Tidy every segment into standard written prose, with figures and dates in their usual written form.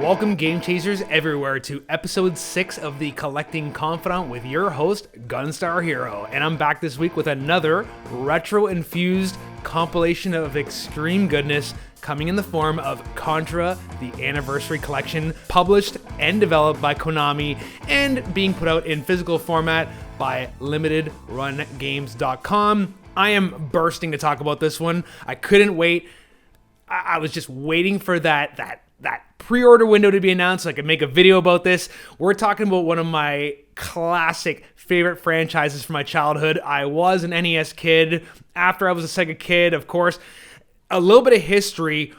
Welcome, Game Chasers everywhere, to episode 6 of the Collecting Confidant with your host, Gunstar Hero. And I'm back this week with another retro-infused compilation of extreme goodness coming in the form of Contra, the Anniversary Collection, published and developed by Konami and being put out in physical format by LimitedRunGames.com. I am bursting to talk about this one. I couldn't wait. I was just waiting for that pre-order window to be announced so I could make a video about this. We're talking about one of my classic favorite franchises from my childhood. I was an NES kid. After I was a Sega kid, of course. A little bit of history.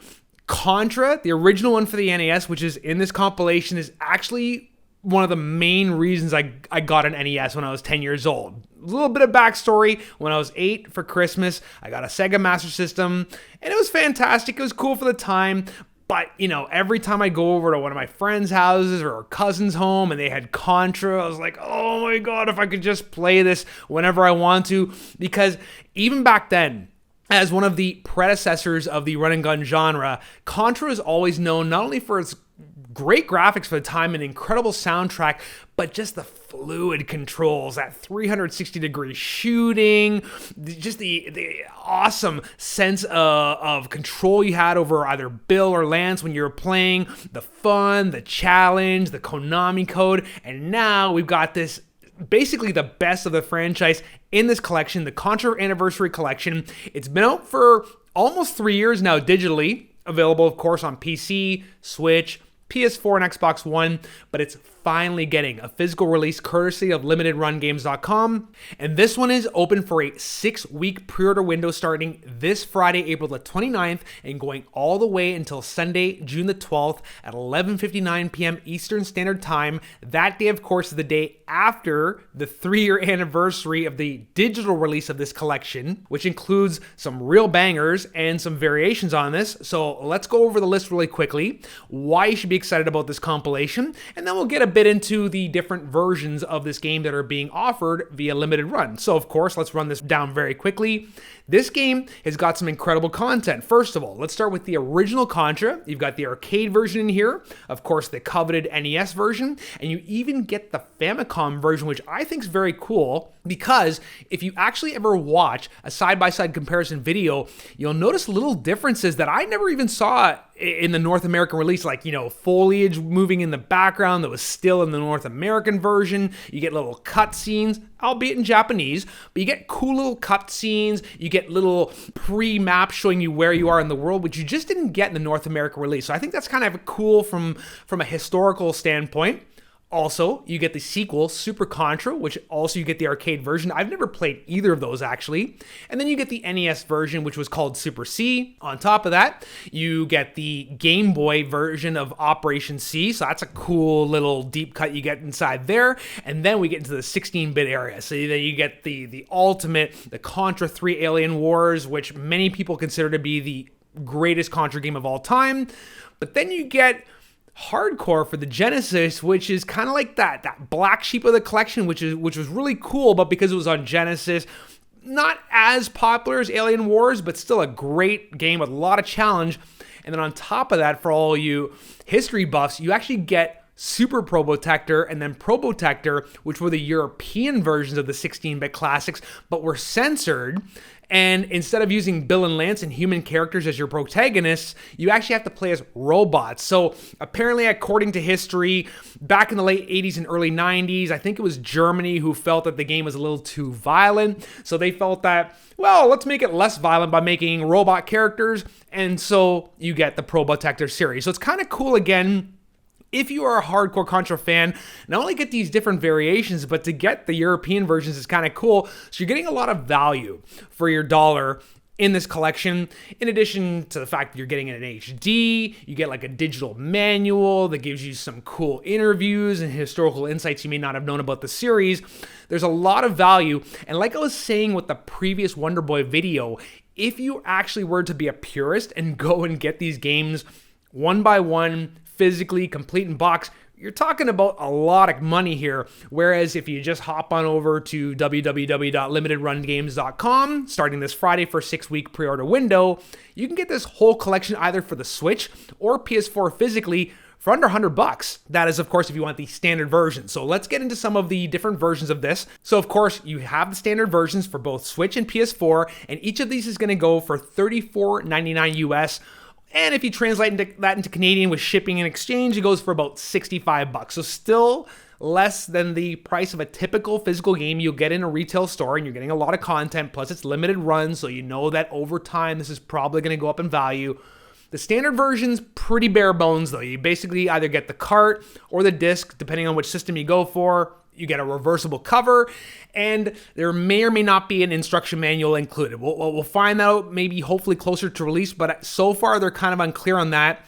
Contra, the original one for the NES, which is in this compilation, is actually one of the main reasons I got an NES when I was 10 years old. A little bit of backstory. When I was 8 for Christmas, I got a Sega Master System, and it was fantastic. It was cool for the time. But, you know, every time I go over to one of my friends' houses or a cousin's home and they had Contra, I was like, oh my God, if I could just play this whenever I want to. Because even back then, as one of the predecessors of the run and gun genre, Contra is always known not only for its great graphics for the time and incredible soundtrack, but just the fluid controls, that 360-degree shooting, just the awesome sense of control you had over either Bill or Lance when you were playing, the fun, the challenge, the Konami code, and now we've got this basically the best of the franchise in this collection, the Contra Anniversary Collection. It's been out for almost 3 years now digitally, available of course on PC, Switch, PS4 and Xbox One, but it's finally getting a physical release courtesy of LimitedRunGames.com, and this one is open for a 6-week pre-order window starting this Friday, April the 29th, and going all the way until Sunday, June the 12th at 11:59 p.m. Eastern Standard Time. That day, of course, is the day after the 3-year anniversary of the digital release of this collection, which includes some real bangers and some variations on this. So let's go over the list really quickly, why you should be excited about this compilation, and then we'll get a bit into the different versions of this game that are being offered via Limited Run. So of course, let's run this down very quickly. This game has got some incredible content. First of all, let's start with the original Contra. You've got the arcade version in here, of course the coveted NES version, and you even get the Famicom version, which I think is very cool because if you actually ever watch a side-by-side comparison video, you'll notice little differences that I never even saw in the North American release, like, you know, foliage moving in the background that was still in the North American version. You get little cutscenes, albeit in Japanese, but you get cool little cutscenes. You get little pre-maps showing you where you are in the world, which you just didn't get in the North American release. So I think that's kind of cool from a historical standpoint. Also, you get the sequel, Super Contra, which also you get the arcade version. I've never played either of those, actually. And then you get the NES version, which was called Super C. On top of that, you get the Game Boy version of Operation C. So that's a cool little deep cut you get inside there. And then we get into the 16-bit area. So then you get the ultimate, the Contra 3 Alien Wars, which many people consider to be the greatest Contra game of all time. But then you get Hardcore for the Genesis, which is kind of like that black sheep of the collection, which was really cool, but because it was on Genesis, not as popular as Alien Wars, but still a great game with a lot of challenge. And then on top of that, for all you history buffs, you actually get Super Probotector and then Probotector, which were the European versions of the 16-bit classics, but were censored. And instead of using Bill and Lance and human characters as your protagonists, you actually have to play as robots. So apparently, according to history, back in the late 80s and early 90s, I think it was Germany who felt that the game was a little too violent. So they felt that, well, let's make it less violent by making robot characters. And so you get the Probotector series. So it's kind of cool again. If you are a hardcore Contra fan, not only get these different variations, but to get the European versions is kind of cool. So you're getting a lot of value for your dollar in this collection. In addition to the fact that you're getting it in HD, you get like a digital manual that gives you some cool interviews and historical insights you may not have known about the series. There's a lot of value. And like I was saying with the previous Wonder Boy video, if you actually were to be a purist and go and get these games one by one, physically, complete in box, you're talking about a lot of money here. Whereas if you just hop on over to www.limitedrungames.com, starting this Friday for a 6-week pre-order window, you can get this whole collection either for the Switch or PS4 physically for under $100. That is, of course, if you want the standard version. So let's get into some of the different versions of this. So of course, you have the standard versions for both Switch and PS4, and each of these is going to go for $34.99 US. And if you translate that into Canadian with shipping and exchange, it goes for about $65. So still less than the price of a typical physical game you'll get in a retail store, and you're getting a lot of content, plus it's limited run, so you know that over time this is probably going to go up in value. The standard version's pretty bare bones though. You basically either get the cart or the disc, depending on which system you go for. You get a reversible cover, and there may or may not be an instruction manual included. We'll find out maybe hopefully closer to release, but so far they're kind of unclear on that.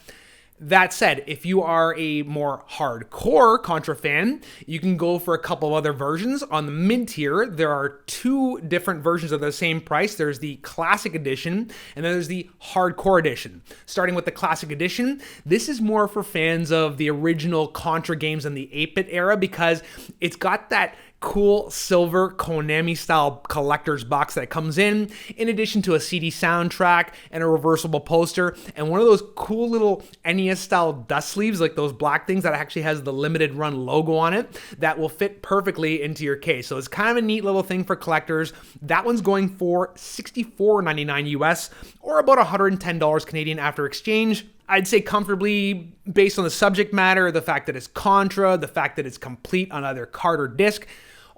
That said, if you are a more hardcore Contra fan, you can go for a couple of other versions. On the mid-tier, there are two different versions of the same price. There's the Classic Edition, and then there's the Hardcore Edition. Starting with the Classic Edition, this is more for fans of the original Contra games in the 8-bit era because it's got that cool silver Konami-style collector's box that comes in addition to a CD soundtrack and a reversible poster, and one of those cool little NES-style dust sleeves, like those black things that actually has the limited run logo on it, that will fit perfectly into your case. So it's kind of a neat little thing for collectors. That one's going for $64.99 US, or about $110 Canadian after exchange. I'd say comfortably, based on the subject matter, the fact that it's Contra, the fact that it's complete on either card or disc.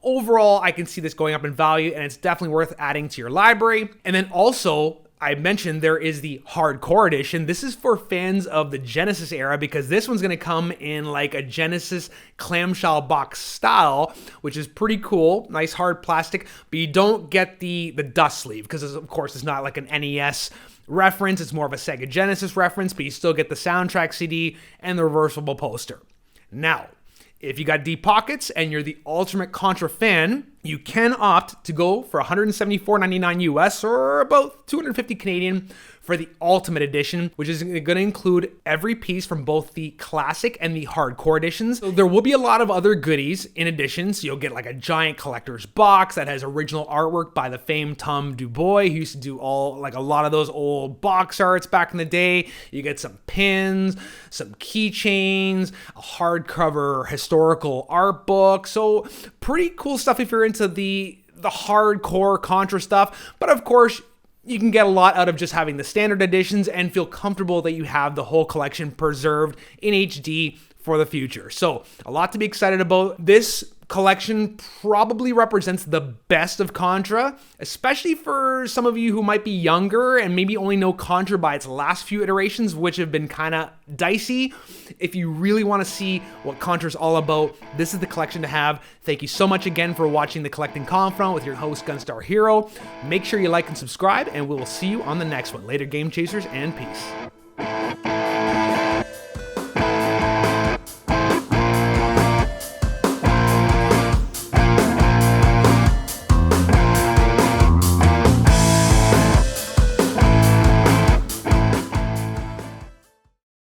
Overall, I can see this going up in value, and it's definitely worth adding to your library. And then also, I mentioned there is the Hardcore Edition. This is for fans of the Genesis era because this one's going to come in like a Genesis clamshell box style, which is pretty cool. Nice hard plastic, but you don't get the dust sleeve because, of course, it's not like an NES reference. It's more of a Sega Genesis reference, but you still get the soundtrack CD and the reversible poster. Now, if you got deep pockets and you're the ultimate Contra fan, you can opt to go for $174.99 US, or about $250 Canadian, for the Ultimate Edition, which is going to include every piece from both the Classic and the Hardcore Editions. So there will be a lot of other goodies in addition, so you'll get like a giant collector's box that has original artwork by the famed Tom Dubois, who used to do a lot of those old box arts back in the day. You get some pins, some keychains, a hardcover historical art book. So pretty cool stuff if you're into the hardcore Contra stuff. But of course, you can get a lot out of just having the standard editions and feel comfortable that you have the whole collection preserved in HD for the future. So a lot to be excited about. This collection probably represents the best of Contra, especially for some of you who might be younger and maybe only know Contra by its last few iterations, which have been kind of dicey. If you really want to see what Contra's all about, this is the collection to have. Thank you so much again for watching the Collecting Confront with your host, Gunstar Hero. Make sure you like and subscribe, and we will see you on the next one. Later, Game Chasers, and peace.